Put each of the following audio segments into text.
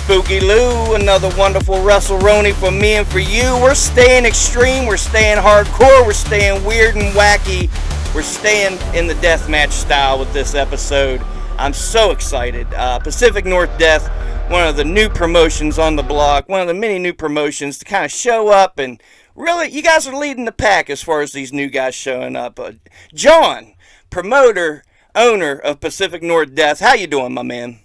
Spooky Lou, another wonderful WrestleRoni for me and for you. We're staying extreme, we're staying hardcore, we're staying weird and wacky. We're staying in the deathmatch style with this episode. I'm so excited. Pacific North Death, one of the new promotions on the block, one of the many new promotions to kind of show up and really, you guys are leading the pack as far as these new guys showing up. John, promoter, owner of Pacific North Death, how you doing, my man?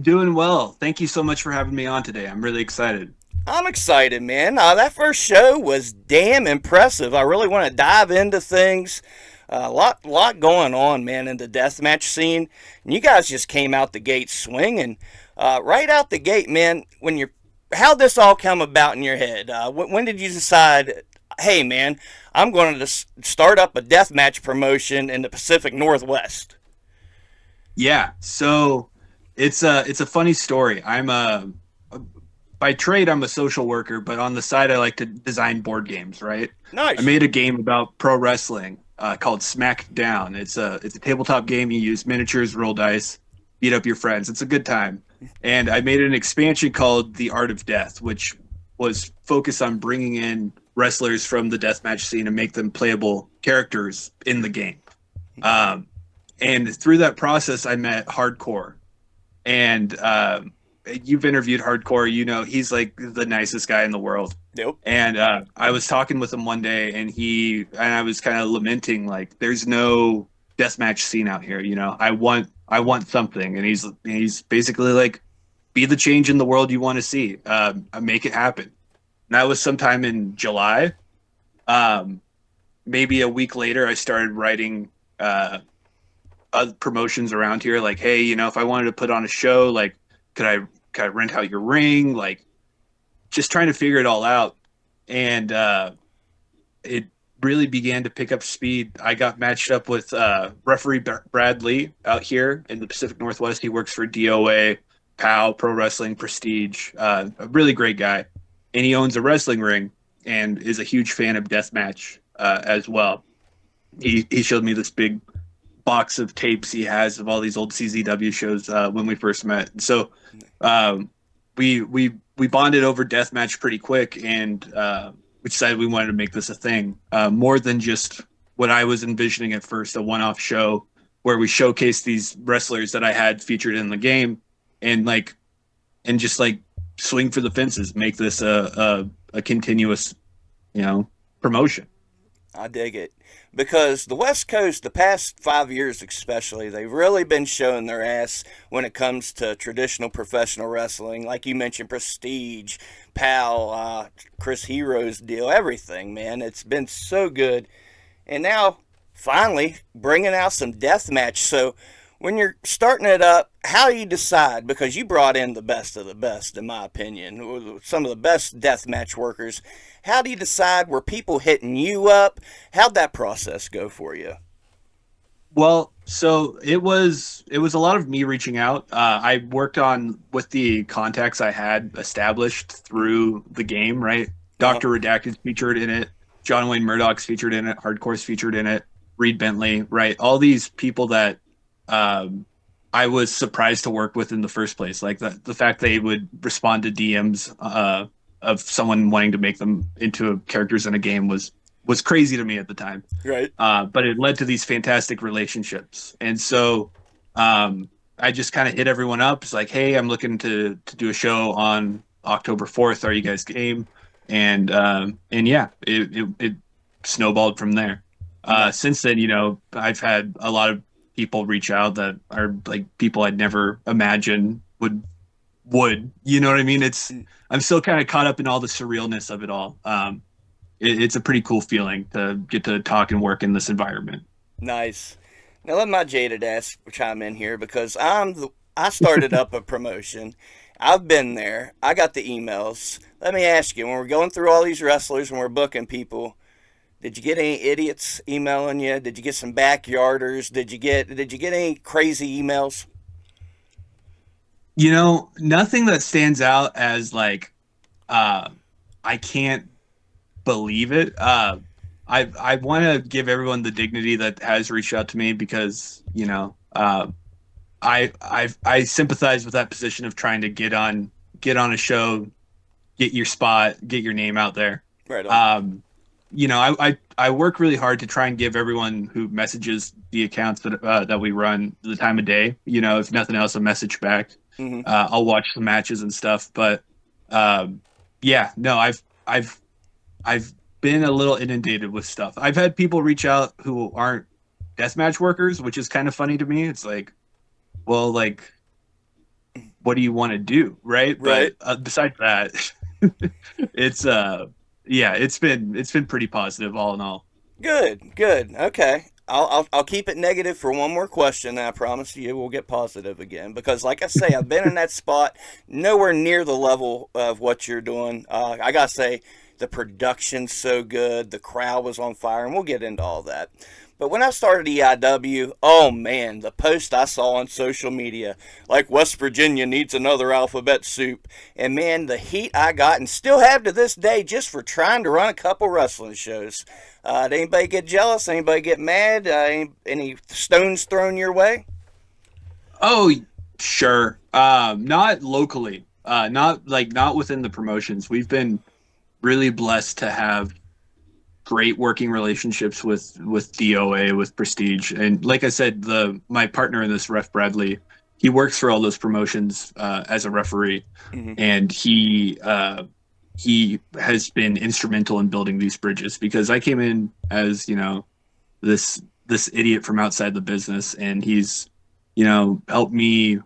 Doing well. Thank you so much for having me on today. I'm really excited. I'm excited, man. That first show was damn impressive. I really want to dive into things. A lot going on, man, in the deathmatch scene. And you guys just came out the gate swinging. Right out the gate, man. How'd this all come about in your head? When did you decide, hey, man, I'm going to start up a deathmatch promotion in the Pacific Northwest? Yeah. So it's a funny story. By trade I'm a social worker, but on the side I like to design board games, right? I Nice. made a game about pro wrestling called Smackdown. It's a tabletop game. You use miniatures, roll dice, beat up your friends. It's a good time. And I made an expansion called The Art of Death, which was focused on bringing in wrestlers from the deathmatch scene and make them playable characters in the game. Um, and through that process, I met Hardcore, and you've interviewed Hardcore. You know he's like the nicest guy in the world. Nope. And I was talking with him one day, and I was kind of lamenting like, there's no deathmatch scene out here. I want something, and he's basically like, be the change in the world you want to see. Make it happen. And that was sometime in July. Um, Maybe a week later, I started writing promotions around here, like, hey, if I wanted to put on a show, like, could I could I rent out your ring, like, just trying to figure it all out. And it really began to pick up speed. I got matched up with referee Brad Lee out here in the Pacific Northwest. He works for DOA, POW, Pro Wrestling Prestige, a really great guy, and he owns a wrestling ring and is a huge fan of deathmatch as well. He showed me this big box of tapes he has of all these old CZW shows when we first met. So um, we bonded over deathmatch pretty quick, and we decided we wanted to make this a thing, more than just what I was envisioning at first, a one-off show where we showcase these wrestlers that I had featured in the game, and just like swing for the fences, make this a continuous, promotion. I dig it. Because the West Coast, the past 5 years especially, they've really been showing their ass when it comes to traditional professional wrestling. Like you mentioned, Prestige, PAL, Chris Hero's deal, everything, man. It's been so good. And now, finally, bringing out some deathmatch. So, when you're starting it up, how do you decide? Because you brought in the best of the best, in my opinion, some of the best deathmatch workers. How do you decide? Were people hitting you up? How'd that process go for you? Well, so it was a lot of me reaching out. I worked on with the contacts I had established through the game, right? Uh-huh. Doctor Redacted's featured in it, John Wayne Murdoch's featured in it, Hardcore's featured in it, Reed Bentley, right? All these people that um, I was surprised to work with in the first place. Like the fact they would respond to DMs of someone wanting to make them into characters in a game was crazy to me at the time. Right. But it led to these fantastic relationships. And so I just kind of hit everyone up. It's like, hey, I'm looking to do a show on October 4th. Are you guys game? And yeah, it snowballed from there. No. Since then, I've had a lot of people reach out that are like people I'd never imagine would, you know what I mean? I'm still kind of caught up in all the surrealness of it all. It's a pretty cool feeling to get to talk and work in this environment. Nice. Now let my jaded ass chime in here because I started up a promotion. I've been there. I got the emails. Let me ask you, when we're going through all these wrestlers and we're booking people, did you get any idiots emailing you? Did you get some backyarders? Did you get any crazy emails? Nothing that stands out as like uh I can't believe it. I want to give everyone the dignity that has reached out to me because, I sympathize with that position of trying to get on a show, get your spot, get your name out there. Right on. Um, you know, I work really hard to try and give everyone who messages the accounts that we run the time of day. You know, if nothing else, a message back. Hmm. I'll watch the matches and stuff, but um, yeah, no, I've been a little inundated with stuff. I've had people reach out who aren't deathmatch workers, which is kind of funny to me. It's like, well, like, what do you want to do, right? Right. But besides that, it's yeah, it's been pretty positive all in all. Good, good. Okay. I'll keep it negative for one more question, and I promise you we'll get positive again. Because, like I say, I've been in that spot, nowhere near the level of what you're doing. I gotta say, the production's so good, the crowd was on fire, and we'll get into all that. But when I started EIW, oh man, the post I saw on social media, like West Virginia needs another alphabet soup. And man, the heat I got and still have to this day just for trying to run a couple wrestling shows. Did anybody get jealous? Anybody get mad? Any stones thrown your way? Oh, sure. Not locally. Not within the promotions. We've been really blessed to have great working relationships with DOA, with Prestige, and like I said, the my partner in this, Ref Bradley, he works for all those promotions as a referee, Hmm. and he has been instrumental in building these bridges because I came in as this idiot from outside the business, and he's helped me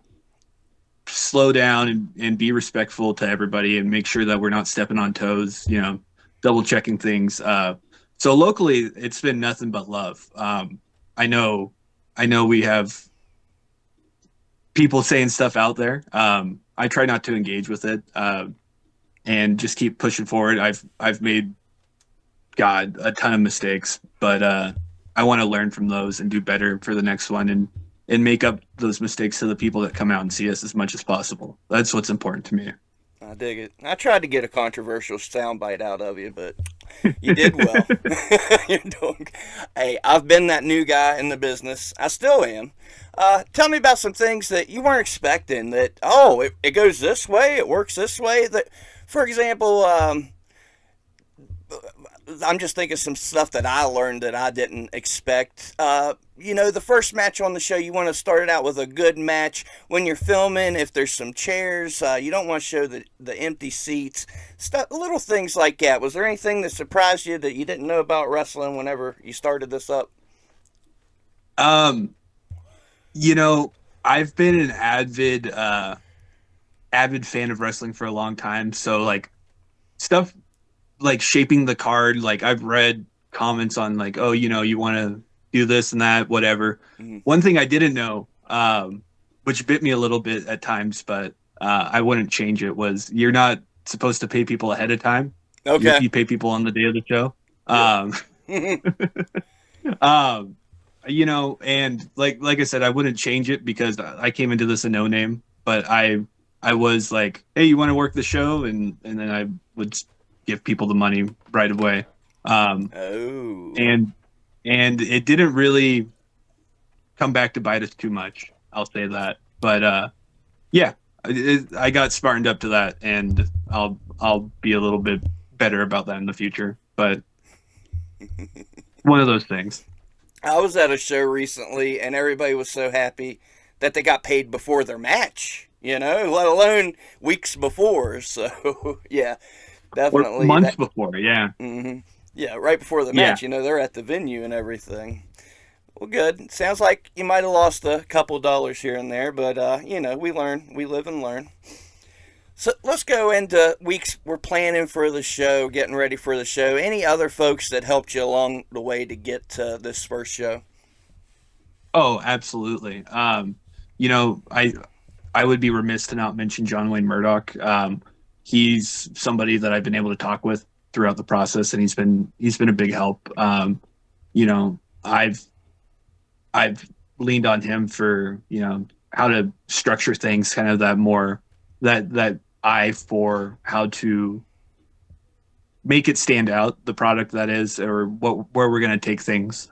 slow down and be respectful to everybody and make sure that we're not stepping on toes, double checking things. So locally, it's been nothing but love. I know, I know we have people saying stuff out there. I try not to engage with it and just keep pushing forward. I've made God a ton of mistakes, but I want to learn from those and do better for the next one and make up those mistakes to the people that come out and see us as much as possible. That's what's important to me. I dig it. I tried to get a controversial soundbite out of you, but you did well. You're doing. Hey, I've been that new guy in the business. I still am. Tell me about some things that you weren't expecting. That it goes this way, it works this way. That, for example, I'm just thinking some stuff that I learned that I didn't expect. The first match on the show, you want to start it out with a good match. When you're filming, if there's some chairs, you don't want to show the empty seats. Stuff, little things like that. Was there anything that surprised you that you didn't know about wrestling whenever you started this up? Um, you know, I've been an avid fan of wrestling for a long time. So like stuff like shaping the card, like I've read comments on like, oh, you want to do this and that, whatever. Mm-hmm. One thing I didn't know, which bit me a little bit at times, but I wouldn't change it, was you're not supposed to pay people ahead of time. Okay. You pay people on the day of the show. Yeah. Um, um, and like I said, I wouldn't change it because I came into this a no name, but I was like, hey, you want to work the show, and then I would give people the money right away. Um, Oh. and and it didn't really come back to bite us too much. I'll say that, but yeah, I got smartened up to that, and I'll be a little bit better about that in the future. But one of those things. I was at a show recently, and everybody was so happy that they got paid before their match. Let alone weeks before. So yeah, Or definitely months that. before, yeah. Yeah, right before the Yeah. match. They're at the venue and everything. Well, good. Sounds like you might have lost a couple dollars here and there, but we learn. We live and learn. So let's go into weeks we're planning for the show, getting ready for the show. Any other folks that helped you along the way to get to this first show? Oh, absolutely. You know, I would be remiss to not mention John Wayne Murdoch. He's somebody that I've been able to talk with throughout the process, and he's been a big help. You know, I've leaned on him for how to structure things, kind of that more that eye for how to make it stand out, the product that is, or where we're going to take things.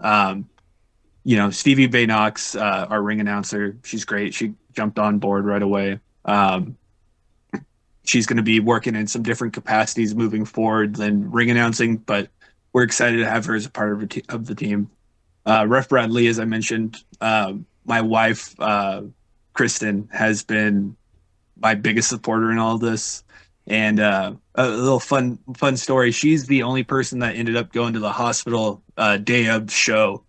Stevie Bay Knox, our ring announcer, she's great. She jumped on board right away. She's going to be working in some different capacities moving forward than ring announcing, but we're excited to have her as a part of the team. Ref Bradley, as I mentioned, my wife, Kristen, has been my biggest supporter in all of this. And a little fun story. She's the only person that ended up going to the hospital day of the show.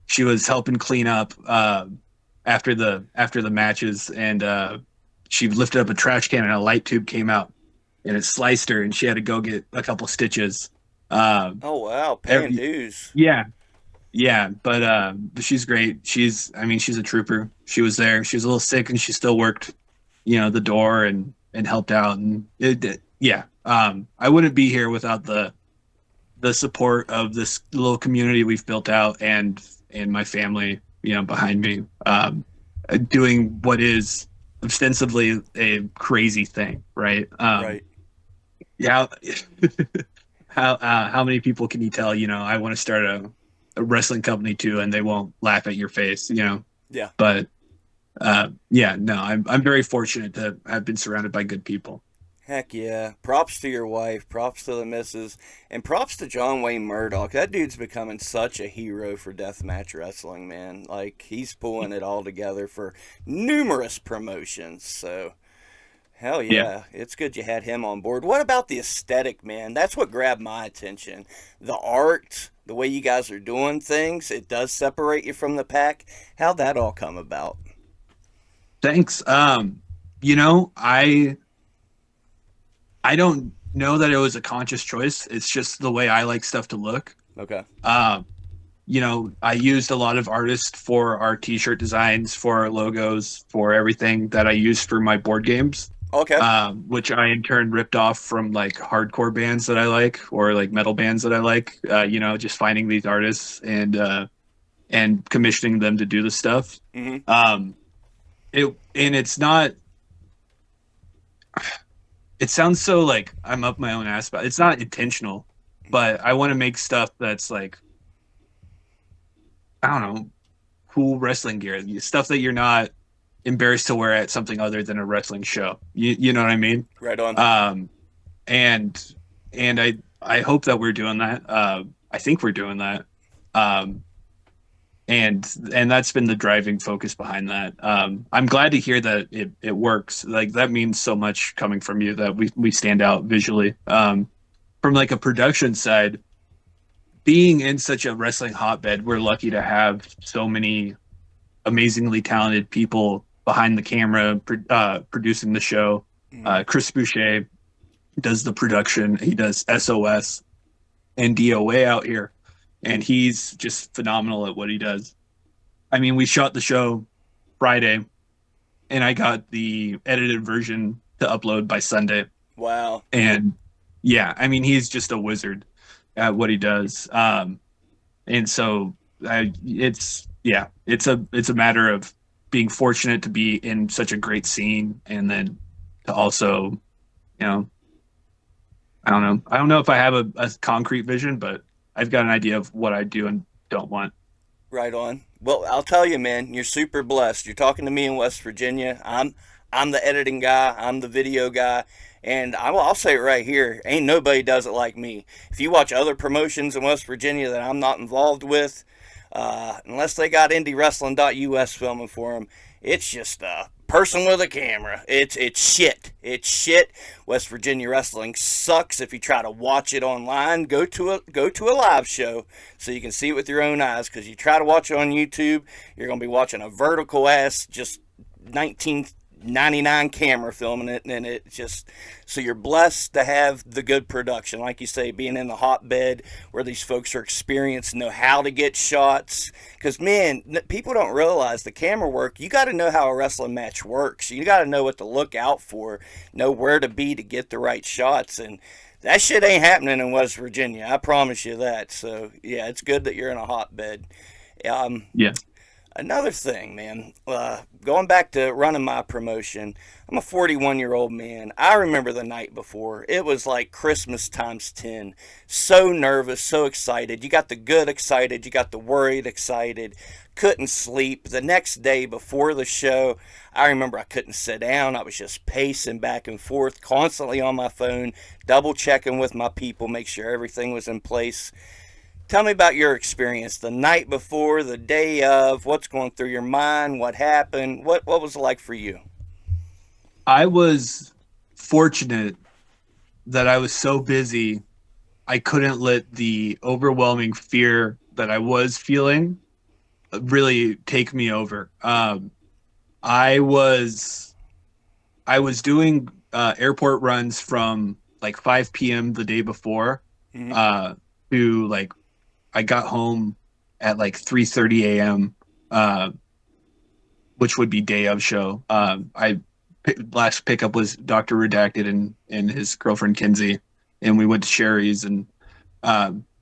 She was helping clean up after the matches, and she lifted up a trash can, and a light tube came out, and it sliced her, and she had to go get a couple stitches. Uh, Oh wow, paying every dues. yeah, yeah, but she's great. I mean, she's a trooper. She was there. She was a little sick, and she still worked, the door and helped out. And yeah, I wouldn't be here without the support of this little community we've built out, and my family, behind me, doing what is ostensibly a crazy thing, right? Right. Yeah. How many people can you tell, I want to start a wrestling company too, and they won't laugh at your face, Yeah. But yeah, no, I'm very fortunate to have been surrounded by good people. Heck yeah. Props to your wife, props to the missus, and props to John Wayne Murdoch. That dude's becoming such a hero for deathmatch wrestling, man. Like, he's pulling it all together for numerous promotions. So, hell Yeah. yeah. It's good you had him on board. What about the aesthetic, man? That's what grabbed my attention. The art, the way you guys are doing things, it does separate you from the pack. How'd that all come about? Thanks. I don't know that it was a conscious choice. It's just the way I like stuff to look. Okay. Um, I used a lot of artists for our t-shirt designs, for our logos, for everything that I used for my board games, Okay. which I in turn ripped off from like hardcore bands that I like or like metal bands that I like. Just finding these artists and commissioning them to do the stuff. Mm-hmm. Um, it's not. It sounds so like I'm up my own ass, but it's not intentional. But I want to make stuff that's like, I don't know, cool wrestling gear, stuff that you're not embarrassed to wear at something other than a wrestling show. You know what I mean? Right on. Um, and and I hope that we're doing that. I think we're doing that. Um, and that's been the driving focus behind that. I'm glad to hear that it works. Like that means so much coming from you that we stand out visually. From like a production side, being in such a wrestling hotbed, we're lucky to have so many amazingly talented people behind the camera producing the show. Mm-hmm. Chris Boucher does the production. He does SOS and DOA out here, and he's just phenomenal at what he does. I mean, we shot the show Friday, and I got the edited version to upload by Sunday. Wow. And yeah, I mean, he's just a wizard at what he does. And so it's a matter of being fortunate to be in such a great scene, and then to also, you know, I don't know if I have a concrete vision, but I've got an idea of what I do and don't want. Right on. Well, I'll tell you, man, you're super blessed. You're talking to me in West Virginia. I'm the editing guy. I'm the video guy. And I'll say it right here. Ain't nobody does it like me. If you watch other promotions in West Virginia that I'm not involved with, unless they got IndieWrestling.us filming for them, it's just a person with a camera. It's shit. It's shit. West Virginia wrestling sucks. If you try to watch it online, go to a live show so you can see it with your own eyes. Because you try to watch it on YouTube, you're gonna be watching a vertical ass just 1999 camera filming it, and it just, so you're blessed to have the good production, like you say, being in the hotbed where these folks are experienced, know how to get shots. Because man, people don't realize the camera work. You got to know how a wrestling match works. You got to know what to look out for, know where to be to get the right shots, and that shit ain't happening in West Virginia. I promise you that. So yeah, it's good that you're in a hotbed. Um, Yeah. Another thing, man, going back to running my promotion, I'm a 41-year-old man. I remember the night before. It was like Christmas times 10. So nervous, so excited. You got the good excited, you got the worried excited. Couldn't sleep. The next day before the show, I remember I couldn't sit down. I was just pacing back and forth, constantly on my phone, double checking with my people, make sure everything was in place. Tell me about your experience the night before, the day of, what's going through your mind, what happened, what was it like for you? I was fortunate that I was so busy, I couldn't let the overwhelming fear that I was feeling really take me over. I was I was doing airport runs from like 5 p.m. the day before Mm-hmm. uh, to like I got home at like 3:30 a.m. Uh, which would be day of show. Last pickup was Dr. Redacted and his girlfriend Kinsey, and we went to Sherry's and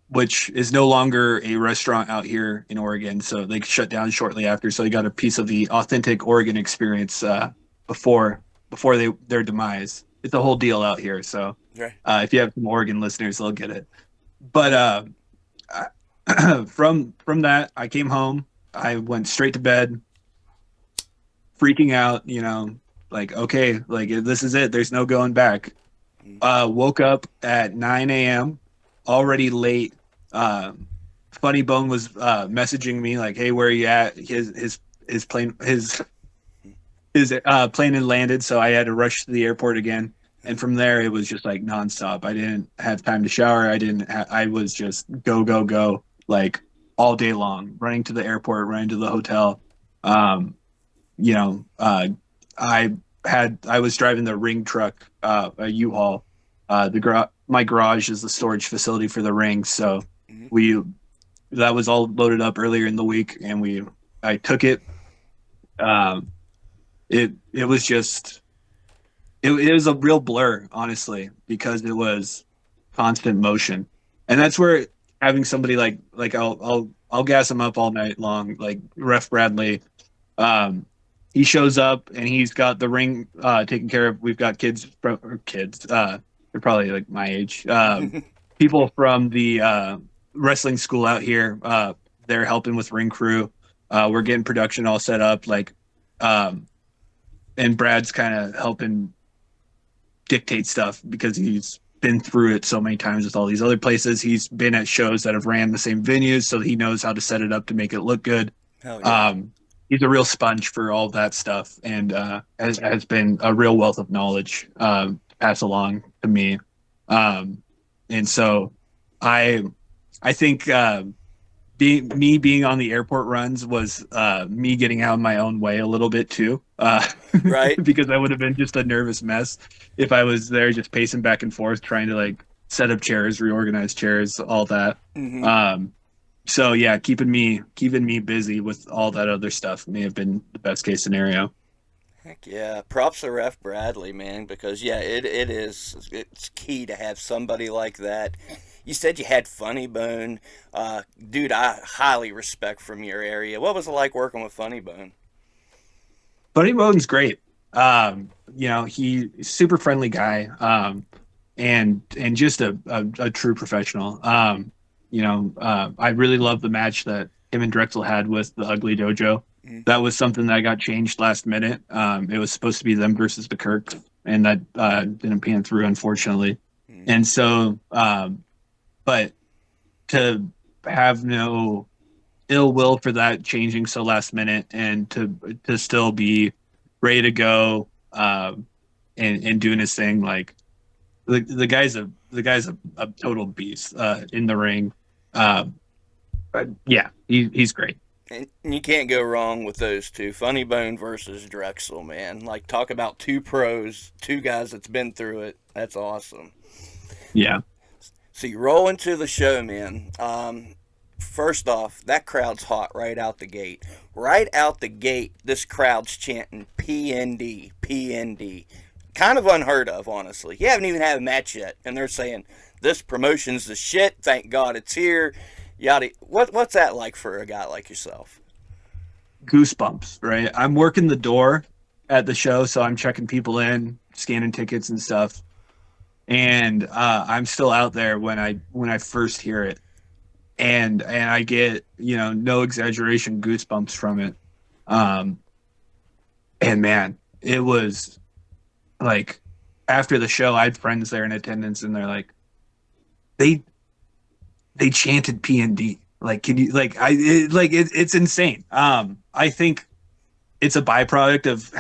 which is no longer a restaurant out here in Oregon. So they shut down shortly after. So they got a piece of the authentic Oregon experience before their demise. It's a whole deal out here. So Right. if you have some Oregon listeners, they'll get it. But from that, I came home. I went straight to bed, freaking out. Like okay, like this is it. There's no going back. Woke up at 9 a.m. already late. Funny Bone was messaging me like, "Hey, where are you at?" His plane his plane had landed, so I had to rush to the airport again. And from there, it was just like nonstop. I didn't have time to shower. I was just go go go like all day long, running to the airport, running to the hotel. Um, you know, I I was driving the ring truck, a U-Haul. My garage is the storage facility for the rings, so Mm-hmm. we that was all loaded up earlier in the week, and I took it. Um, it was just it was a real blur, honestly, because it was constant motion, and that's where having somebody like I'll gas him up all night long, like Ref Bradley. Um, he shows up and he's got the ring taken care of. We've got kids. They're probably like my age. People from the wrestling school out here. They're helping with ring crew. We're getting production all set up. Um, and Brad's kind of helping dictate stuff because he's been through it so many times with all these other places. He's been at shows that have ran the same venues, so he knows how to set it up to make it look good. Hell yeah. He's a real sponge for all that stuff, and has been a real wealth of knowledge to pass along to me. Um, and so, I I think being on the airport runs was me getting out of my own way a little bit too, Right. because I would have been just a nervous mess if I was there just pacing back and forth trying to like set up chairs, reorganize chairs, all that. Mm-hmm. Um, so yeah, keeping me busy with all that other stuff may have been the best case scenario. Heck yeah. Props to Ref Bradley, man, because yeah, it's key to have somebody like that. You said you had Funny Bone. Dude, I highly respect from your area. What was it like working with Funny Bone? Buddy Boden's great. He's a super friendly guy, and just a true professional. I really love the match that him and Drexel had with the Ugly Dojo. Mm-hmm. That was something that got changed last minute. It was supposed to be them versus the Kirks, and that didn't pan through, unfortunately. And so, but to have no ill will for that changing so last minute and to still be ready to go and doing his thing like the guy's a total beast in the ring. But yeah, he's great. And you can't go wrong with those two. Funny Bone versus Drexel, man. Like, talk about two pros, two guys that's been through it. That's awesome. Yeah. So you roll into the show, man. First off, that crowd's hot right out the gate. Right out the gate, this crowd's chanting PND, PND. Kind of unheard of, honestly. You haven't even had a match yet, and they're saying this promotion's the shit. Thank God it's here. Yada. What's that like for a guy like yourself? goosebumps, right? I'm working the door at the show, so I'm checking people in, scanning tickets and stuff, and I'm still out there when I first hear it, and I get, no exaggeration, goosebumps from it. Um, and man, it was like after the show, I had friends there in attendance, and they're like, they they chanted PND. Like, can you like it's insane. I think it's a byproduct of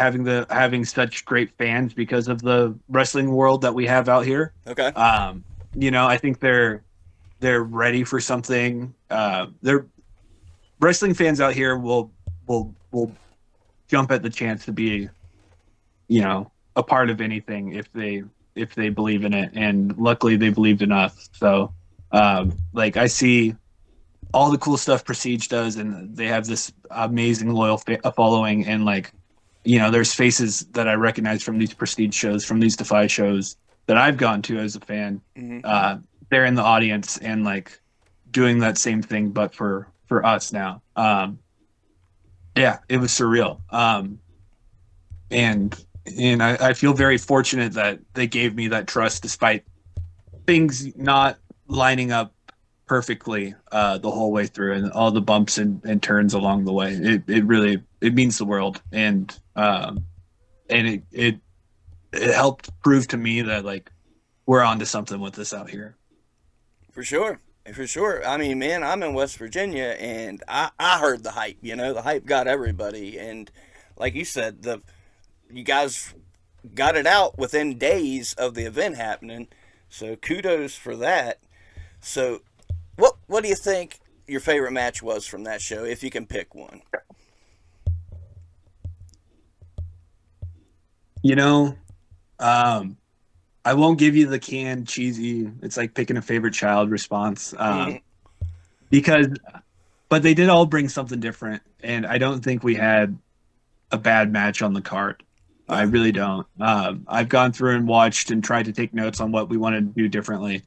having such great fans because of the wrestling world that we have out here. Okay. I think they're ready for something. They're wrestling fans out here will jump at the chance to be, a part of anything if they believe in it, and luckily they believed in us. So, like I see all the cool stuff Prestige does, and they have this amazing loyal following, and like, there's faces that I recognize from these Prestige shows, from these Defy shows that I've gone to as a fan. Hmm. Uh, they're in the audience and like doing that same thing, but for us now. Yeah, it was surreal. And I feel very fortunate that they gave me that trust despite things not lining up perfectly the whole way through, and all the bumps and turns along the way. It really it means the world, and it helped prove to me that like we're onto something with this out here. For sure. For sure. I mean, man, I'm in West Virginia, and I heard the hype. The hype got everybody. And like you said, you guys got it out within days of the event happening. So kudos for that. So what do you think your favorite match was from that show, if you can pick one? You know, um, I won't give you the canned cheesy. It's like picking a favorite child response, Hmm. because but they did all bring something different, and I don't think we had a bad match on the card. I No. really don't. I've gone through and watched and tried to take notes on what we wanted to do differently.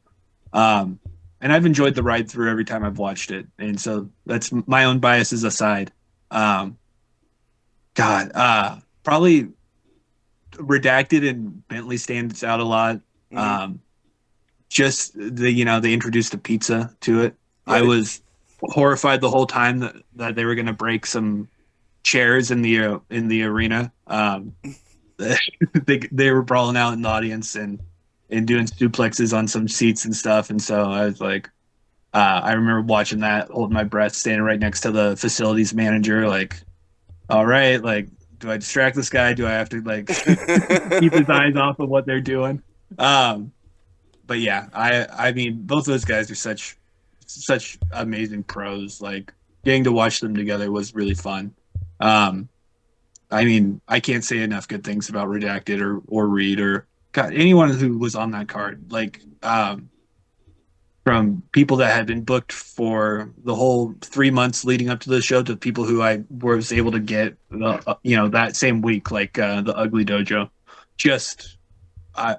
Um, and I've enjoyed the ride through every time I've watched it. And so that's my own biases aside. Um, God, probably Redacted and Bentley stands out a lot. Hmm. Um, just they introduced a pizza to it. I Right. was horrified the whole time that they were going to break some chairs in the arena. They were brawling out in the audience and doing suplexes on some seats and stuff. And so I was like, I remember watching that, holding my breath, standing right next to the facilities manager, like, all right, like, do I distract this guy? Do I have to like keep his eyes off of what they're doing? Um, but yeah, I mean, both those guys are such amazing pros. Like getting to watch them together was really fun. Um, I mean, I can't say enough good things about Redacted or Reed or God, anyone who was on that card. Like, from people that had been booked for the whole 3 months leading up to the show to people who I was able to get, that same week, like the Ugly Dojo, just uh,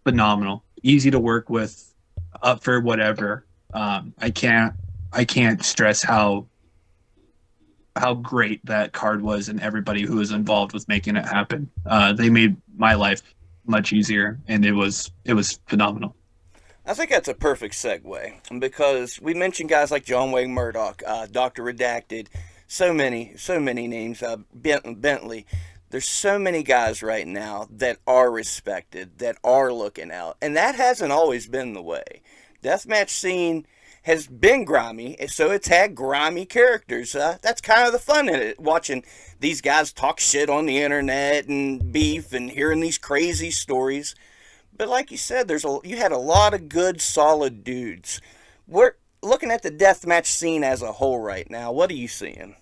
phenomenal, easy to work with, up for whatever. I can't stress how great that card was and everybody who was involved with making it happen. They made my life much easier, and it was phenomenal. I think that's a perfect segue because we mentioned guys like John Wayne Murdoch, Doctor Redacted, so many names. Bentley. There's so many guys right now that are respected, that are looking out, and that hasn't always been the way. Deathmatch scene has been grimy, so it's had grimy characters. That's kind of the fun in it, watching these guys talk shit on the internet and beef and hearing these crazy stories. But like you said, you had a lot of good, solid dudes. We're looking at the deathmatch scene as a whole right now. What are you seeing?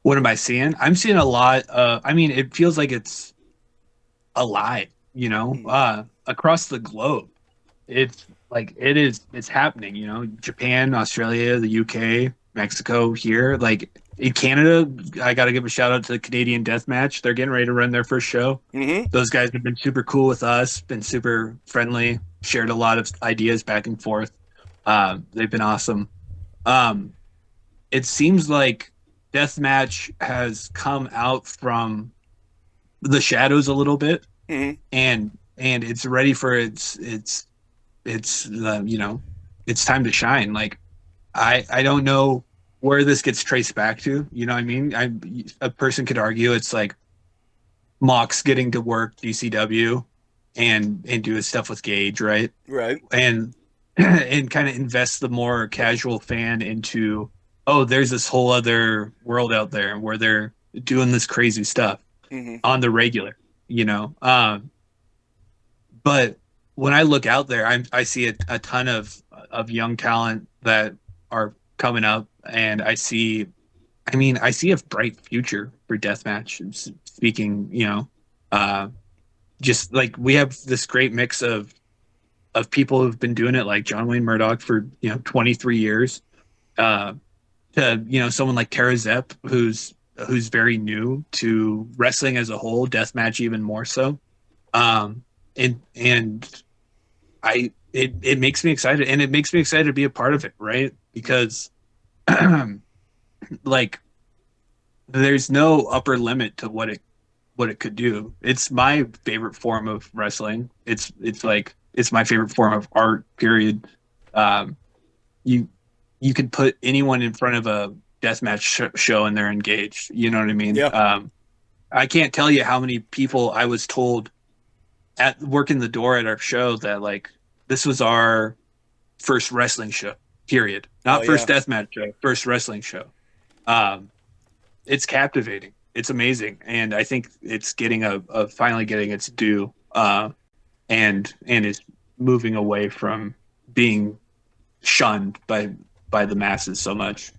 What am I seeing? I'm seeing a lot. I mean, it feels like it's alive, Mm. across the globe. It's like it's happening, Japan, Australia, the UK, Mexico, here. Like in Canada, I got to give a shout out to the Canadian Deathmatch. They're getting ready to run their first show. Mm-hmm. Those guys have been super cool with us, been super friendly, shared a lot of ideas back and forth. They've been awesome. Um, it seems like deathmatch has come out from the shadows a little bit, Hmm. and it's ready for its you know, it's time to shine. Like I don't know where this gets traced back to. You know what I mean? A person could argue it's like Mox getting to work DCW and do his stuff with Gage, right? Right. And and kind of invest the more casual fan into, oh, there's this whole other world out there where they're doing this crazy stuff Hmm. on the regular, you know. But when I look out there, I see a ton of young talent that are coming up, and I mean, I see a bright future for deathmatch. Speaking, you know, uh, just like we have this great mix of people who've been doing it, like John Wayne Murdoch for 23 years, uh, to someone like Tara Zepp, who's very new to wrestling as a whole, deathmatch even more so. Um, and it makes me excited, and it makes me excited to be a part of it, right? Because like there's no upper limit to what it could do. It's my favorite form of wrestling. It's like it's my favorite form of art. Period. Um, you you could put anyone in front of a deathmatch show and they're engaged. You know what I mean? Yeah. I can't tell you how many people I was told at working the door at our show that like this was our first wrestling show. Period. Oh Not yeah. first deathmatch show. First wrestling show. Um, it's captivating. It's amazing, and I think it's getting a finally getting its due, and is moving away from being shunned by the masses so much.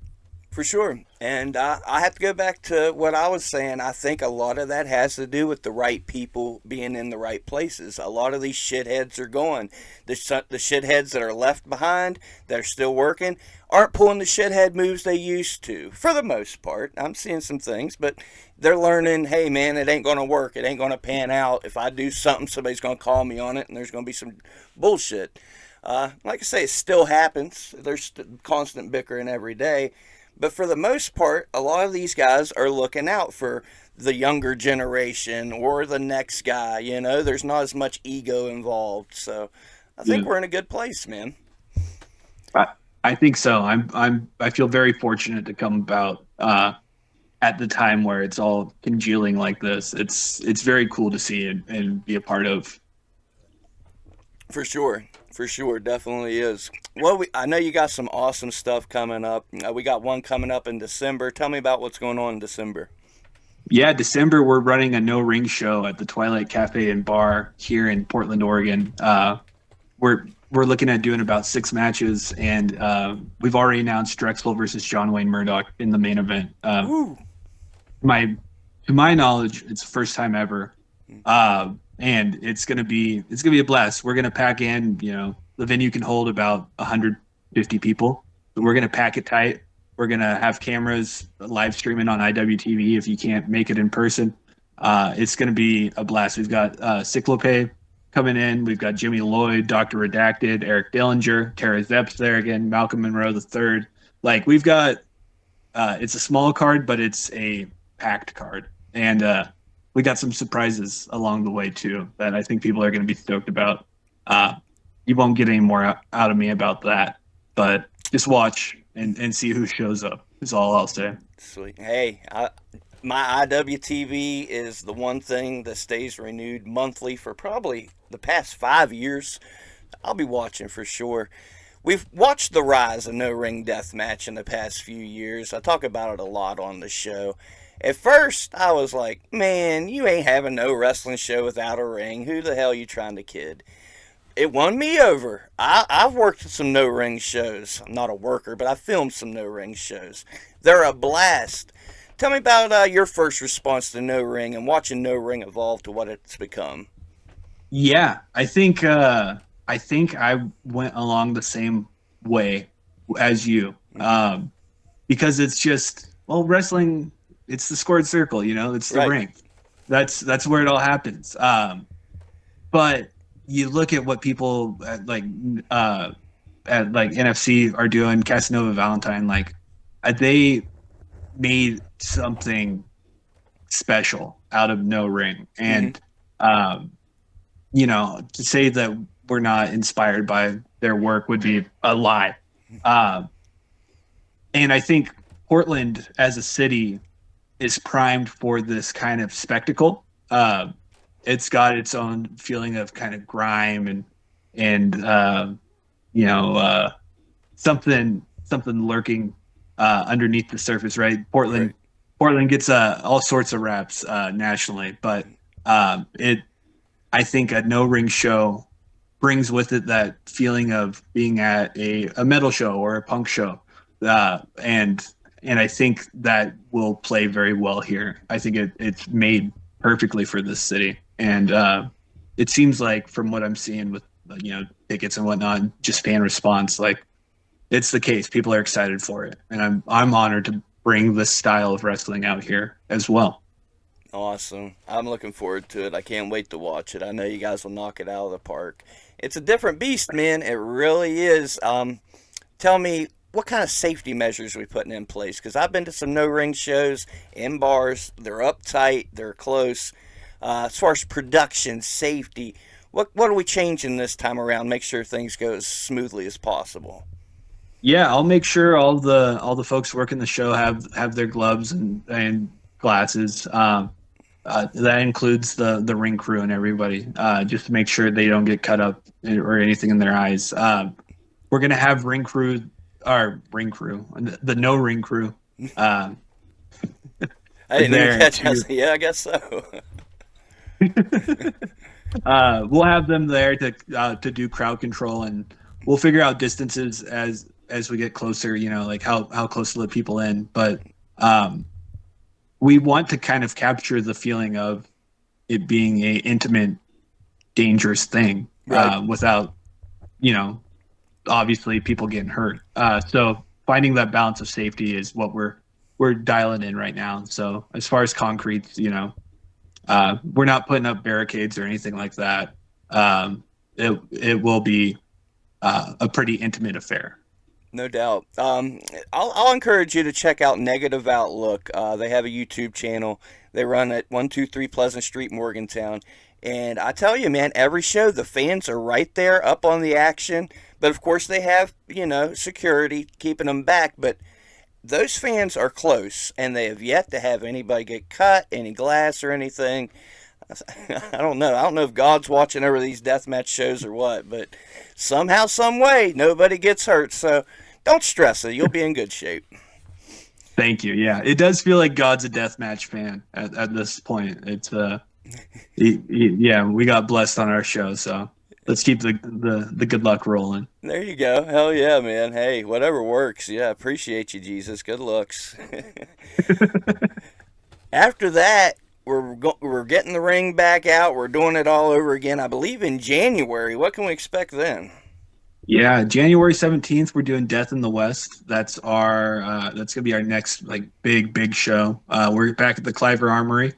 For sure. And I have to go back to what I was saying. I think a lot of that has to do with the right people being in the right places. A lot of these shitheads are going. The shitheads that are left behind, that are still working, aren't pulling the shithead moves they used to, for the most part. I'm seeing some things, but they're learning, hey, man, it ain't going to work. It ain't going to pan out. If I do something, somebody's going to call me on it, and there's going to be some bullshit. Like I say, it still happens. There's constant bickering every day. But for the most part, a lot of these guys are looking out for the younger generation or the next guy. There's not as much ego involved. So I think Yeah. we're in a good place, man. I, I think so. I feel very fortunate to come about at the time where it's all congealing like this. It's very cool to see and be a part of. For sure. For sure. Definitely is. Well, I know you got some awesome stuff coming up. We got one coming up in December. Tell me about what's going on in December. Yeah, December we're running a no ring show at the Twilight Cafe and Bar here in Portland, Oregon. We're looking at doing about 6 matches, and we've already announced Drexel versus John Wayne Murdoch in the main event. Woo! My To my knowledge, it's the first time ever, and it's gonna be a blast. We're gonna pack in, the venue can hold about 150 people. So we're gonna pack it tight. We're gonna have cameras live streaming on IWTV if you can't make it in person. It's gonna be a blast. We've got Cyclope coming in. We've got Jimmy Lloyd, Doctor Redacted, Eric Dillinger, Tara Zepp's there again, Malcolm Monroe the third. Like we've got it's a small card, but it's a packed card, and we got some surprises along the way too that I think people are going to be stoked about. Uh, you won't get any more out of me about that, but just watch and see who shows up. Is all I'll say. Sweet. Hey, my IWTV is the one thing that stays renewed monthly for probably the past 5 years. I'll be watching for sure. We've watched the rise of no ring deathmatch in the past few years. I talk about it a lot on the show. At first, I was like, man, you ain't having no wrestling show without a ring. Who the hell you trying to kid? It won me over. I've worked some no ring shows. I'm not a worker, but I filmed some no ring shows. They're a blast. Tell me about your first response to no ring and watching no ring evolve to what it's become. Yeah, I think I went along the same way as you, Hmm. because it's just well, wrestling. It's the squared circle, it's the Right. ring. That's where it all happens. But you look at what people at like NFC are doing, Casanova Valentine, like they made something special out of no ring. Hmm. And, to say that we're not inspired by their work would be a lie. Uh, and I think Portland as a city is primed for this kind of spectacle. It's got its own feeling of kind of grime and you know something lurking underneath the surface, right? Portland Right. Portland gets all sorts of raps nationally, but it I think a no ring show brings with it that feeling of being at a metal show or a punk show, and I think that will play very well here. I think it's made perfectly for this city, and it seems like from what I'm seeing with tickets and whatnot, just fan response, like it's the case. People are excited for it, and I'm honored to bring this style of wrestling out here as well. Awesome. I'm looking forward to it. I can't wait to watch it. I know you guys will knock it out of the park. It's a different beast, man. It really is. Tell me, what kind of safety measures are we putting in place? Because I've been to some no ring shows in bars. They're uptight. They're close. As far as production safety, what are we changing this time around? Make sure things go as smoothly as possible. Yeah, I'll make sure all the folks working the show have their gloves and glasses. That includes the ring crew and everybody, just to make sure they don't get cut up or anything in their eyes. We're gonna have ring crew, the no ring crew, uh, I didn't even there catch. I to. said, yeah, I guess so. We'll have them there to do crowd control, and we'll figure out distances as we get closer. Like how close to let people in, but um, we want to kind of capture the feeling of it being a intimate, dangerous thing Right. without you know obviously people getting hurt. So finding that balance of safety is what we're dialing in right now. So as far as concrete, we're not putting up barricades or anything like that. It will be a pretty intimate affair. No doubt. I'll encourage you to check out Negative Outlook. They have a YouTube channel. They run at 123 Pleasant Street, Morgantown. And I tell you, man, every show, the fans are right there up on the action. But of course, they have, security keeping them back. But those fans are close, and they have yet to have anybody get cut, any glass or anything. I don't know. I don't know if God's watching over these deathmatch shows or what, but somehow, some way, nobody gets hurt. So don't stress it. You'll be in good shape. Thank you. Yeah, it does feel like God's a deathmatch fan at this point. It's yeah, we got blessed on our show, so let's keep the good luck rolling. There you go. Hell yeah, man. Hey, whatever works. Yeah, appreciate you, Jesus. Good looks. After that, we're getting the ring back out. We're doing it all over again. I believe in January. What can we expect then? Yeah, January 17th, we're doing Death in the West. That's gonna be our next like big show. We're back at the Cliver Armory,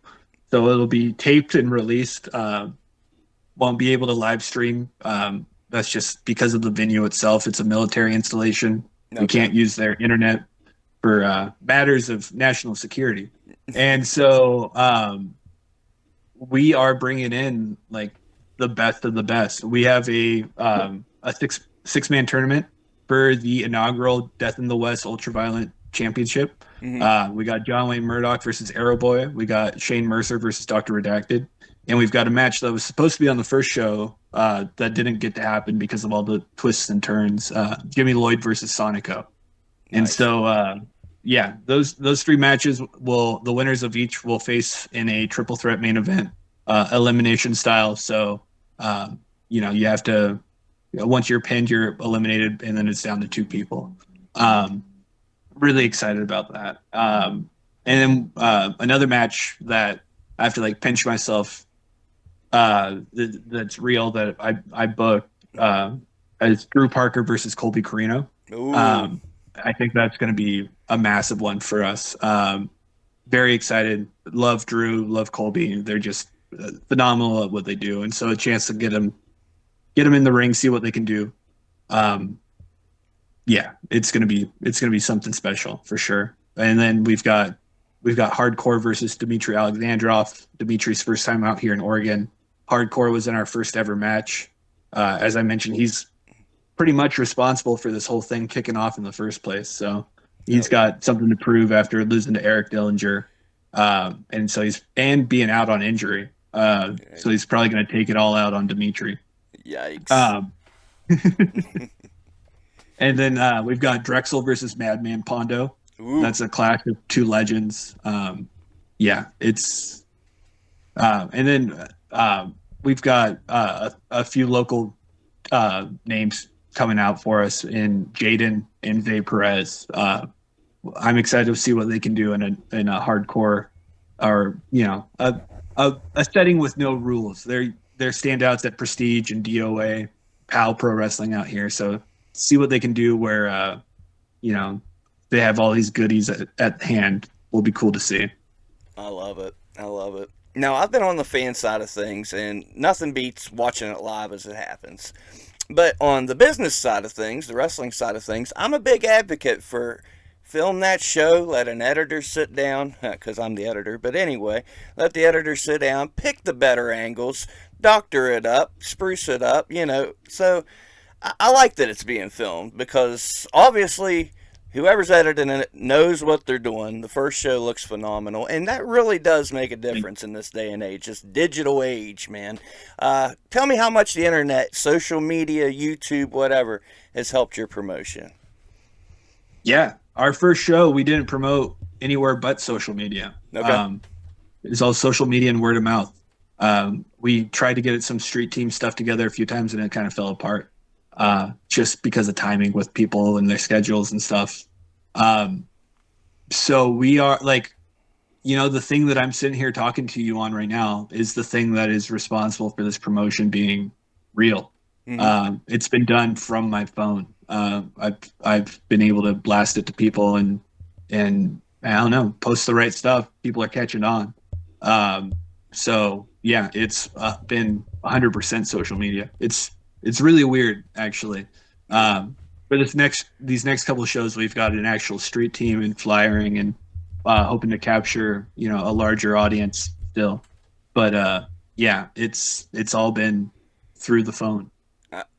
so it'll be taped and released. Won't be able to live stream. That's just because of the venue itself. It's a military installation. We Okay. can't use their internet for matters of national security, and so we are bringing in like the best of the best. We have a six man tournament for the inaugural Death in the West Ultraviolent Championship. Hmm. We got John Wayne Murdoch versus Arrow Boy. We got Shane Mercer versus Doctor Redacted, and we've got a match that was supposed to be on the first show that didn't get to happen because of all the twists and turns. Jimmy Lloyd versus Sonico, and Nice. so yeah, those three matches will the winners of each will face in a triple threat main event, elimination style. So you have to once you're pinned, you're eliminated, and then it's down to two people. Um, Really excited about that. And then another match that I have to like pinch myself that's real that I booked is Drew Parker versus Colby Carino. Ooh, Um, I think that's going to be a massive one for us. Very excited. Love Drew. Love Colby. They're just phenomenal at what they do, and so a chance to get them in the ring, see what they can do. Yeah, it's gonna be something special for sure. And then we've got we've got Hardcore versus Dmitry Alexandrov. Dimitri's first time out here in Oregon. Hardcore was in our first ever match. As I mentioned, he's pretty much responsible for this whole thing kicking off in the first place. So he's Hell yeah. got something to prove after losing to Eric Dillinger. And so he's being out on injury. So he's probably going to take it all out on Dimitri. Yikes. Um, and then we've got Drexel versus Madman Pondo. Ooh. That's a clash of two legends. Yeah, it's and then we've got a few local names coming out for us in Jaden and Zay Perez. I'm excited to see what they can do in a hardcore or a setting with no rules. They're standouts at Prestige and DOA, PAL Pro Wrestling out here. So see what they can do where they have all these goodies at hand. Will be cool to see. I love it. I love it. Now, I've been on the fan side of things, and nothing beats watching it live as it happens. But on the business side of things, the wrestling side of things, I'm a big advocate for film that show, let an editor sit down, because I'm the editor, but anyway, let the editor sit down, pick the better angles, doctor it up, spruce it up, So I like that it's being filmed because obviously whoever's editing it knows what they're doing. The first show looks phenomenal, and that really does make a difference in this day and age, this digital age, man. Tell me how much the internet, social media, YouTube, whatever, has helped your promotion. Yeah, our first show we didn't promote anywhere but social media. Okay. It's all social media and word of mouth. We tried to get some street team stuff together a few times, and it kind of fell apart just because of timing with people and their schedules and stuff. So we are like, the thing that I'm sitting here talking to you on right now is the thing that is responsible for this promotion being real. Mm-hmm. It's been done from my phone. I've been able to blast it to people and I don't know, post the right stuff. People are catching on. So yeah, it's been 100% social media. It's really weird actually. For these next couple of shows, we've got an actual street team and flyering and hoping to capture a larger audience still. But yeah, it's all been through the phone.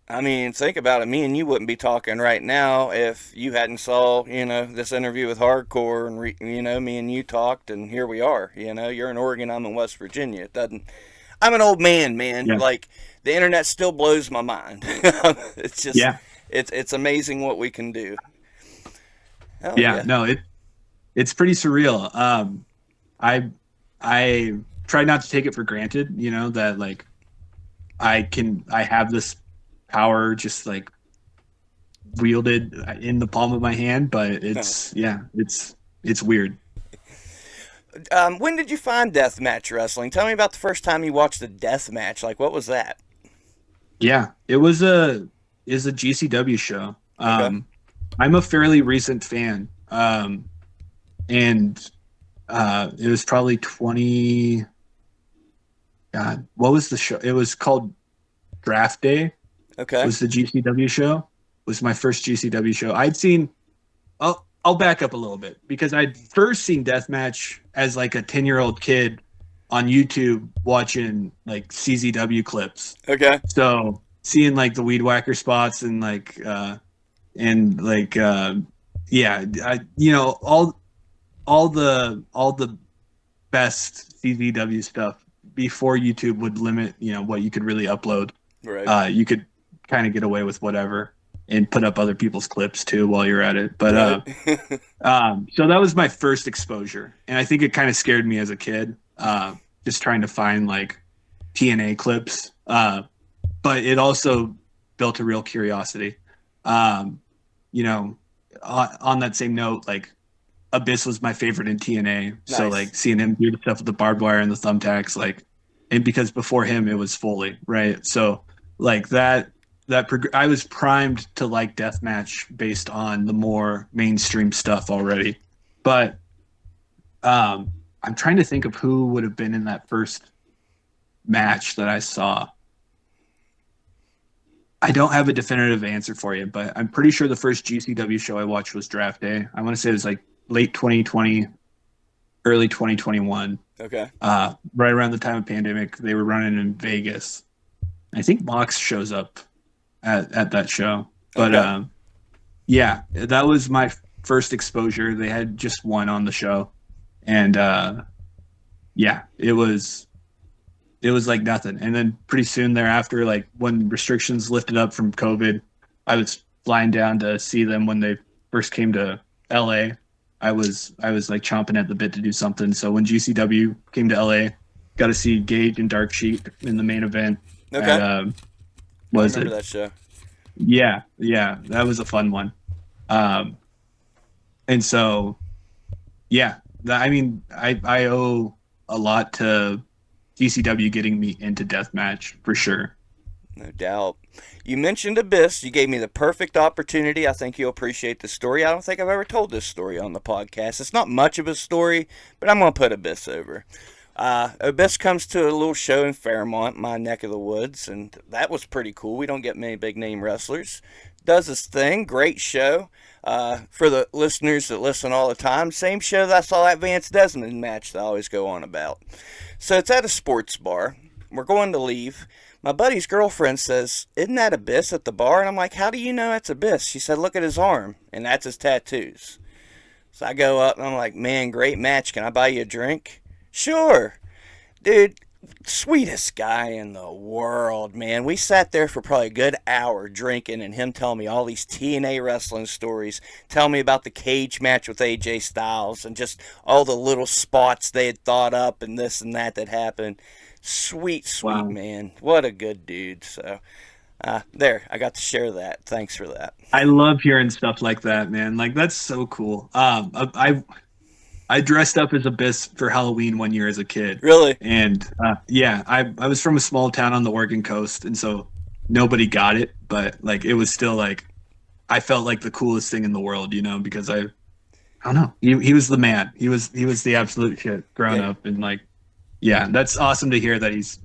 I mean, think about it. Me and you wouldn't be talking right now if you hadn't saw, this interview with Hardcore, and me and you talked, and here we are. You're in Oregon, I'm in West Virginia. It doesn't. I'm an old man. Yeah, Like the internet still blows my mind. It's just, yeah, it's amazing what we can do. Hell yeah. yeah. No, it's pretty surreal. I I try not to take it for granted. That like I have this power just like wielded in the palm of my hand, but it's weird. When did you find deathmatch wrestling? Tell me about the first time you watched a deathmatch. Like, what was that? Yeah, it was a GCW show. Okay. I'm a fairly recent fan, and it was probably 20. God, what was the show? It was called Draft Day. Okay. Was the GCW show? Was my first GCW show. I'd seen. I'll back up a little bit because I'd first seen Deathmatch as like a 10-year-old kid on YouTube watching like CZW clips. Okay. So seeing like the weed whacker spots and like yeah, all the best CZW stuff before YouTube would limit what you could really upload. Right. You could kind of get away with whatever and put up other people's clips too while you're at it. But Right. so that was my first exposure, and I think it kind of scared me as a kid, just trying to find like TNA clips. But it also built a real curiosity. Um, on that same note, like Abyss was my favorite in TNA, so Nice. like seeing him do the stuff with the barbed wire and the thumbtacks, like, and because before him it was Foley, right? So like I was primed to like deathmatch based on the more mainstream stuff already. But I'm trying to think of who would have been in that first match that I saw. I don't have a definitive answer for you, but I'm pretty sure the first GCW show I watched was Draft Day. I want to say it was like late 2020, early 2021, Okay. right around the time of pandemic. They were running in Vegas. I think Mox shows up at that show. But Okay. yeah, that was my first exposure. They had just one on the show, and yeah, it was like nothing. And then pretty soon thereafter, like when restrictions lifted up from COVID, I was flying down to see them when they first came to LA. I was like chomping at the bit to do something. So when GCW came to LA, got to see Gage and Dark Sheet in the main event at Okay. I was remember it? that show. Yeah, yeah, that was a fun one. Um, and so yeah, I mean, I owe a lot to GCW getting me into deathmatch for sure. No doubt. You mentioned Abyss. You gave me the perfect opportunity. I think you'll appreciate the story. I don't think I've ever told this story on the podcast. It's not much of a story, but I'm going to put Abyss over. Abyss comes to a little show in Fairmont, my neck of the woods, and that was pretty cool. We don't get many big name wrestlers. Does his thing. Great show. For the listeners that listen all the time, same show that I saw that Vance Desmond match that I always go on about. So it's at a sports bar. We're going to leave. My buddy's girlfriend says, "Isn't that Abyss at the bar?" And I'm like, "How do you know that's Abyss?" She said, "Look at his arm." And that's his tattoos. So I go up and I'm like, "Man, great match. Can I buy you a drink?" "Sure." Dude, sweetest guy in the world, man. We sat there for probably a good hour drinking and him telling me all these TNA wrestling stories, telling me about the cage match with AJ Styles and just all the little spots they had thought up and this and that happened. Sweet, sweet Wow. man. What a good dude. So, there, I got to share that. Thanks for that. I love hearing stuff like that, man. Like that's so cool. I dressed up as Abyss for Halloween one year as a kid, Really? and yeah, I was from a small town on the Oregon coast, and so nobody got it, but like it was still like I felt like the coolest thing in the world, because I don't know, he was the man. He was the absolute shit growing Yeah. up, and like yeah, that's awesome to hear that he's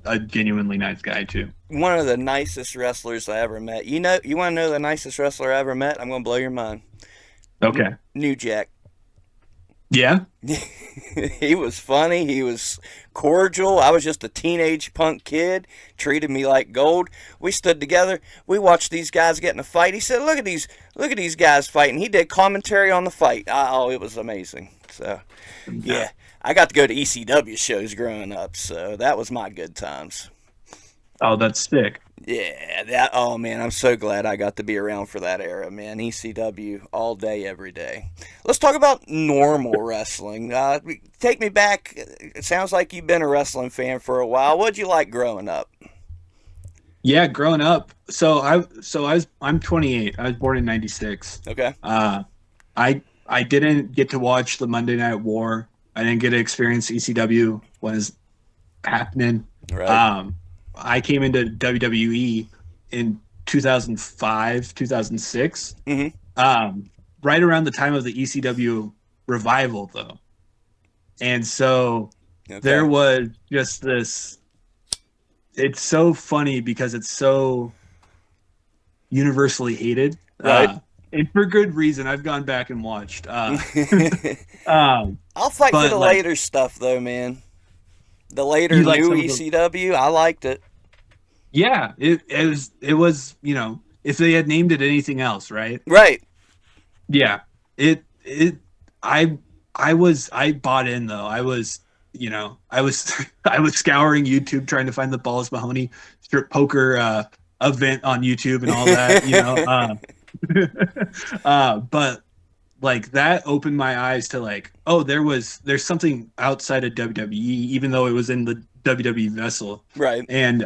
a genuinely nice guy too. One of the nicest wrestlers I ever met. You want to know the nicest wrestler I ever met? I'm going to blow your mind. Okay. New Jack. Yeah. He was funny. He was cordial. I was just a teenage punk kid. Treated me like gold. We stood together. We watched these guys get in a fight. He said, look at these guys fighting." He did commentary on the fight. Oh, it was amazing. So, yeah, I got to go to ECW shows growing up. So that was my good times. Oh, that's sick. Yeah, that. Oh man, I'm so glad I got to be around for that era, man. ECW all day, every day. Let's talk about normal wrestling. Take me back. It sounds like you've been a wrestling fan for a while. What'd you like growing up? Yeah, growing up. I'm 28. I was born in 96. Okay, I didn't get to watch the Monday Night War. I didn't get to experience ECW when it's happening. right. Um, I came into WWE in 2005, 2006. Mm-hmm. Right around the time of the ECW revival though. And so there Okay, was just this it's so funny because it's so universally hated. right. And for good reason. I've gone back and watched. Um, I'll fight for but the like later stuff though, man. The later you like new some of the ECW, I liked it. yeah, it was, if they had named it anything else, right? Right. Yeah. It I I bought in though. I was I was scouring YouTube trying to find the Balls Mahoney strip poker event on YouTube and all that. But like that opened my eyes to like, oh, there's something outside of WWE, even though it was in the WWE vessel. Right. And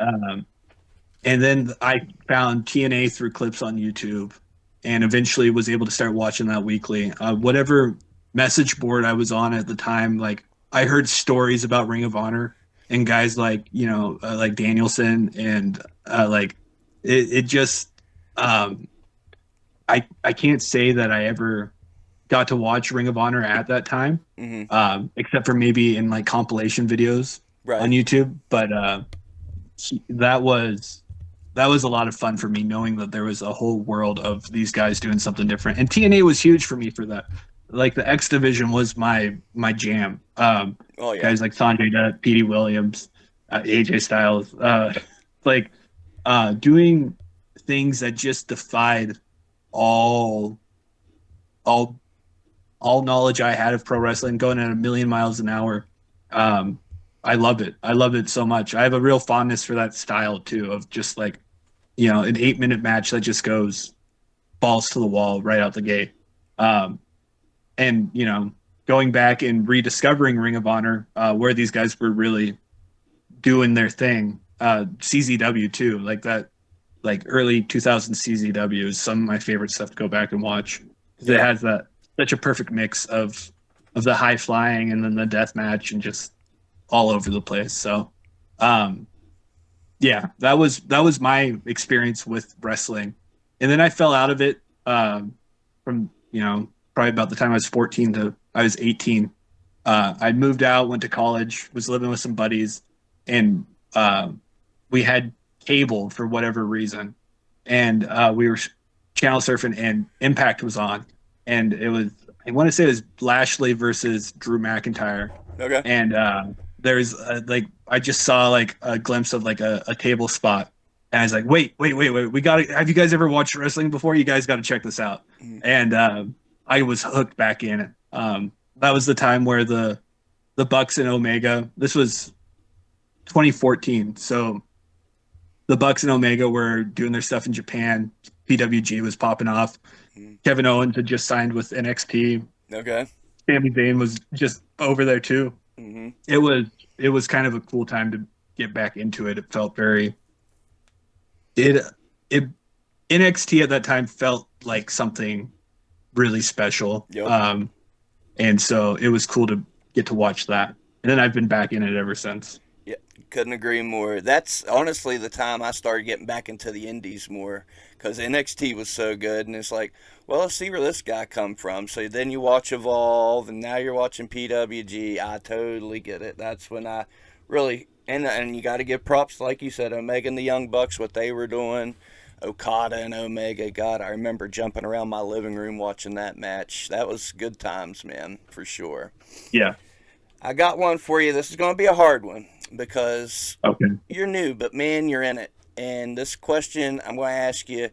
then I found TNA through clips on YouTube, and eventually was able to start watching that weekly. Whatever message board I was on at the time, like I heard stories about Ring of Honor and guys like like Danielson and like it just um, I can't say that I ever got to watch Ring of Honor at that time, Mm-hmm. except for maybe in like compilation videos on Right. YouTube. But that was a lot of fun for me, knowing that there was a whole world of these guys doing something different. And TNA was huge for me for that. like the X division was my jam. Oh yeah. Guys like Sanjay Dutt, Petey Williams, AJ Styles, like doing things that just defied all all all knowledge I had of pro wrestling, going at a million miles an hour. Um, I love it. I love it so much. I have a real fondness for that style too, of just like, an 8 minute match that just goes balls to the wall right out the gate. Um, and going back and rediscovering Ring of Honor, where these guys were really doing their thing. CZW too, like that, like early 2000 CZW is some of my favorite stuff to go back and watch because it Yeah. has that such a perfect mix of the high flying and then the death match and just all over the place. So, um, yeah, that was my experience with wrestling, and then I fell out of it from probably about the time I was 14 to I was 18. I moved out, went to college, was living with some buddies, and uh, we had cable for whatever reason, and we were channel surfing, and Impact was on, and it was I want to say it was Lashley versus Drew McIntyre, Okay. and there's like I just saw like a glimpse of like a table spot, and I was like, wait, we got to. Have you guys ever watched wrestling before? You guys got to check this out, Mm. and I was hooked back in. That was the time where the Bucks and Omega. This was 2014, so the Bucks and Omega were doing their stuff in Japan. PWG was popping off. Mm. Kevin Owens had just signed with NXT. Okay. Sami Zayn was just over there too. Hmm. It was it was kind of a cool time to get back into it. It felt very it it NXT at that time felt like something really special. Yep. And so it was cool to get to watch that. And then I've been back in it ever since. Yeah, couldn't agree more. That's honestly the time I started getting back into the indies more because NXT was so good, and it's like, well, let's see where this guy come from. So then you watch Evolve, and now you're watching PWG. I totally get it. That's when I really and you got to give props, like you said, Omega and the Young Bucks, what they were doing. Okada and Omega, God, I remember jumping around my living room watching that match. That was good times, man, for sure. Yeah. I got one for you. This is going to be a hard one because Okay. you're new, but man, you're in it. And this question I'm going to ask you,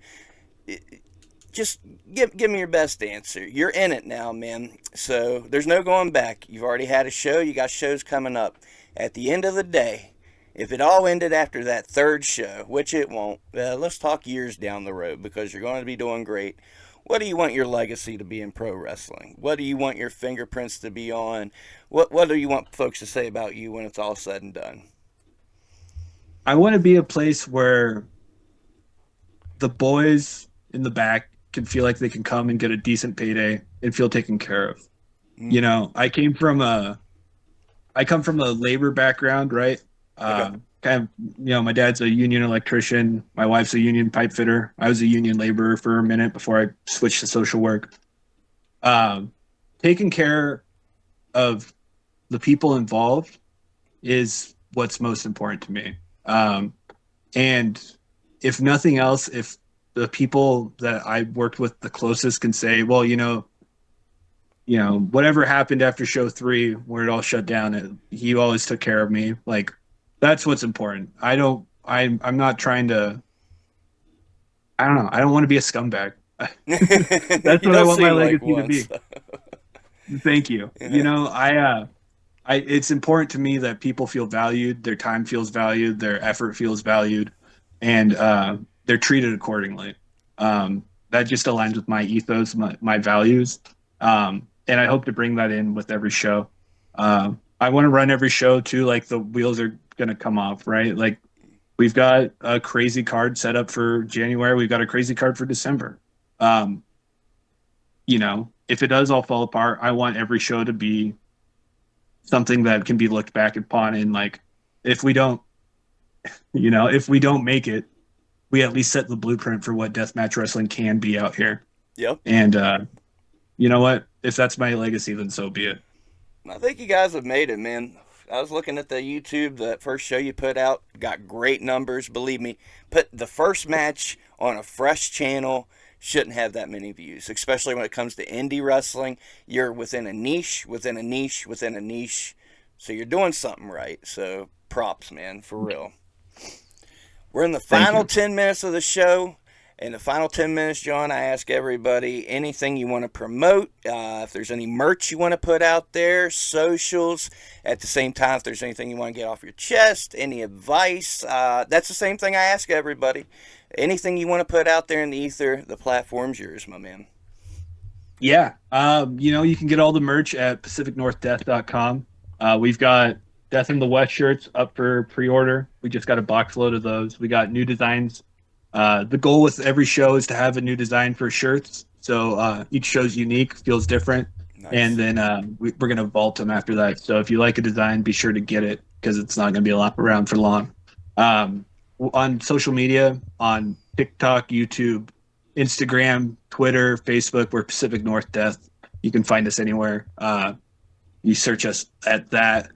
just give me your best answer. You're in it now, man. So there's no going back. You've already had a show. You got shows coming up. At the end of the day, if it all ended after that third show, which it won't, let's talk years down the road because you're going to be doing great. What do you want your legacy to be in pro wrestling? What do you want your fingerprints to be on? What do you want folks to say about you when it's all said and done? I want to be a place where the boys in the back can feel like they can come and get a decent payday and feel taken care of. Mm, I come from a labor background, right? okay. Kind of, my dad's a union electrician. My wife's a union pipe fitter. I was a union laborer for a minute before I switched to social work. Um, Taking care of the people involved is what's most important to me. And if nothing else, if the people that I worked with the closest can say, well, whatever happened after show three, where it all shut down, he always took care of me. Like, that's what's important. I'm not trying to, I don't know. I don't want to be a scumbag. That's You what I don't want my seem like legacy to one. be. So. Thank you. Yeah. It's important to me that people feel valued, their time feels valued, their effort feels valued, and they're treated accordingly. That just aligns with my ethos, my values, and I hope to bring that in with every show. I want to run every show too, like the wheels are going to come off, right? Like we've got a crazy card set up for January. We've got a crazy card for December. Um, if it does all fall apart, I want every show to be something that can be looked back upon and like if we don't if we don't make it, we at least set the blueprint for what deathmatch wrestling can be out here. Yep. And you know what, if that's my legacy, then so be it. I think you guys have made it, man. I was looking at the YouTube, that first show you put out, got great numbers. Believe me, put the first match on a fresh channel, shouldn't have that many views, especially when it comes to indie wrestling. You're within a niche, within a niche, within a niche. So you're doing something right. So props, man, for real. We're in the Thank final you. 10 minutes of the show. In the final 10 minutes, John, I ask everybody anything you want to promote. If there's any merch you want to put out there, socials. At the same time, if there's anything you want to get off your chest, any advice. That's the same thing I ask everybody. Anything you want to put out there in the ether, the platform's yours, my man. Yeah. You can get all the merch at pacificnorthdeath.com. We've got Death in the West shirts up for pre-order. We just got a box load of those. We got new designs. The goal with every show is to have a new design for shirts. So each show's unique, feels different. And Nice. then we're going to vault them after that. So if you like a design, be sure to get it because it's not going to be around for long. Um, on social media, on TikTok, YouTube, Instagram, Twitter, Facebook, we're Pacific North Death. You can find us anywhere. You search us at that.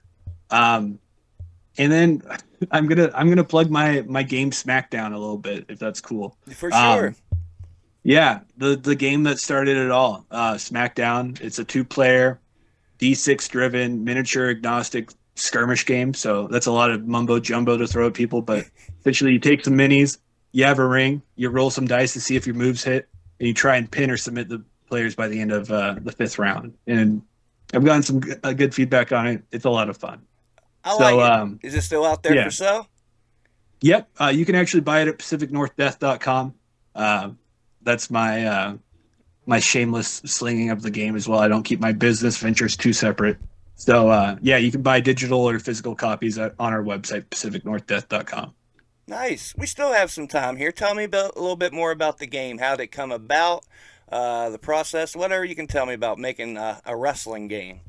Um, and then I'm gonna plug my game SmackDown a little bit if that's cool. For sure. Um, yeah, the game that started it all, SmackDown. It's a 2-player D6 driven miniature agnostic skirmish game. So that's a lot of mumbo jumbo to throw at people, but essentially you take some minis, you have a ring, you roll some dice to see if your moves hit, and you try and pin or submit the players by the end of the 5th round. And I've gotten some good feedback on it. It's a lot of fun. I like So it. Is it still out there for yeah, sale? yep. You can actually buy it at pacificnorthdeath.com. That's my shameless slinging of the game as well. I don't keep my business ventures too separate. So yeah, you can buy digital or physical copies on our website, pacificnorthdeath.com. Nice. We still have some time here. Tell me about, a little bit more about the game. How did it come about? The process, whatever you can tell me about making a wrestling game.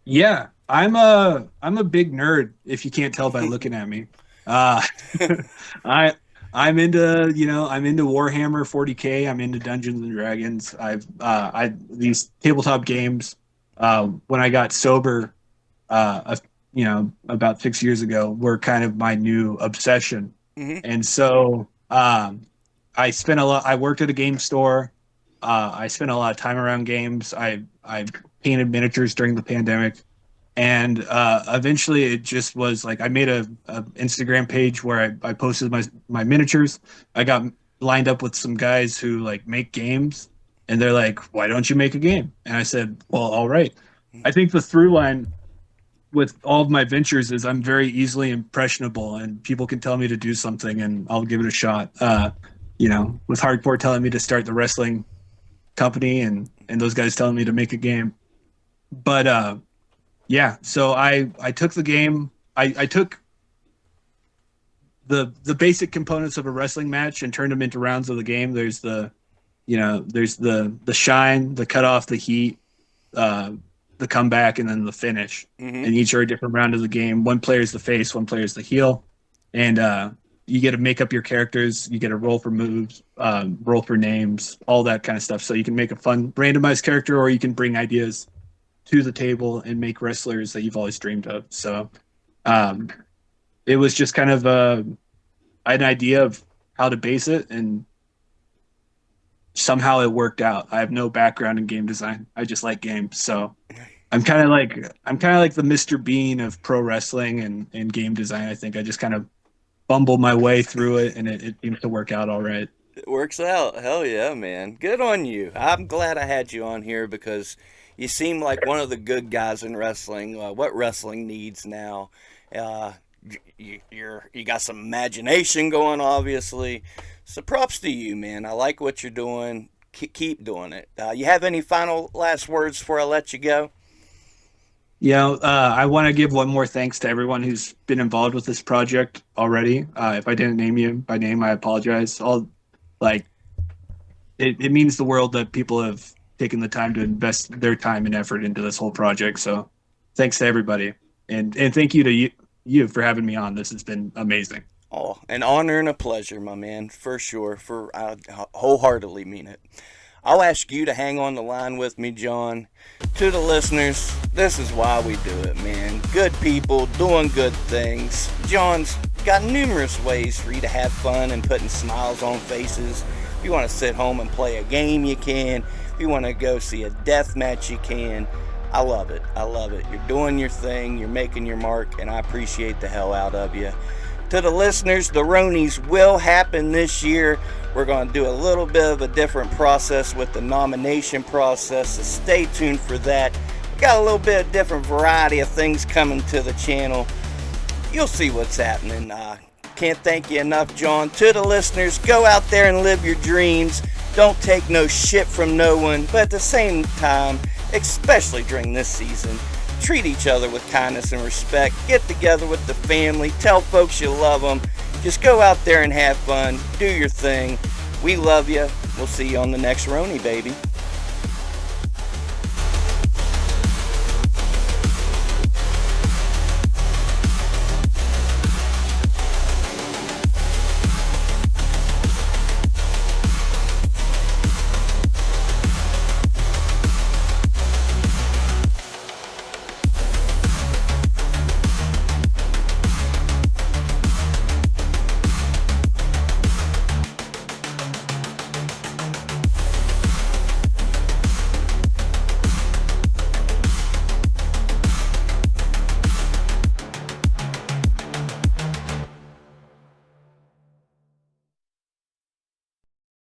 Yeah, I'm a big nerd if you can't tell by looking at me. Uh, I I'm into Warhammer 40K. I'm into Dungeons and Dragons. I these tabletop games. When I got sober, about 6 years ago, were kind of my new obsession. Hmm. And so I spent a lot. I worked at a game store. I spent a lot of time around games. I painted miniatures during the pandemic, and eventually it just was like I made a Instagram page where I posted my miniatures. I got lined up with some guys who like make games, and they're like, "Why don't you make a game?" And I said, "Well, all right." I think the through line with all of my ventures is I'm very easily impressionable, and people can tell me to do something, and I'll give it a shot. With hardcore telling me to start the wrestling company, and those guys telling me to make a game, but yeah. So I took the game. I took the basic components of a wrestling match and turned them into rounds of the game. There's the shine, the cutoff, the heat, uh, the comeback, and then the finish. Hmm. And each are a different round of the game. One player is the face, one player is the heel, and you get to make up your characters. You get to roll for moves, roll for names, all that kind of stuff. So you can make a fun randomized character, or you can bring ideas to the table and make wrestlers that you've always dreamed of. So um, it was just kind of an idea of how to base it, and somehow it worked out. I have no background in game design. I just like games, so I'm kind of like the Mr. Bean of pro wrestling and game design. I think I just kind of bumble my way through it, and it seems to work out all right. It works out. Hell yeah, man. Good on you. I'm glad I had you on here because you seem like one of the good guys in wrestling. What wrestling needs now. Uh, you got some imagination going, obviously. So props to you, man. I like what you're doing. Keep doing it. You have any final last words before I let you go? I want to give one more thanks to everyone who's been involved with this project already. If I didn't name you by name, I apologize. Like it means the world that people have taken the time to invest their time and effort into this whole project. So thanks to everybody, and thank you to you for having me on. This has been amazing. Oh, an honor and a pleasure, my man, for sure. For I wholeheartedly mean it. I'll ask you to hang on the line with me, John. To the listeners, this is why we do it, man. Good people doing good things. John's got numerous ways for you to have fun and putting smiles on faces. If you want to sit home and play a game, you can. If you want to go see a death match, you can. I love it. I love it. You're doing your thing. You're making your mark, and I appreciate the hell out of you. To the listeners, the Ronies will happen this year. We're going to do a little bit of a different process with the nomination process, so stay tuned for that. We got a little bit of different variety of things coming to the channel. You'll see what's happening. Can't thank you enough, John. To the listeners, go out there and live your dreams. Don't take no shit from no one, but at the same time, especially during this season, treat each other with kindness and respect. Get together with the family. Tell folks you love them. Just go out there and have fun. Do your thing. We love you. We'll see you on the next Roni, baby.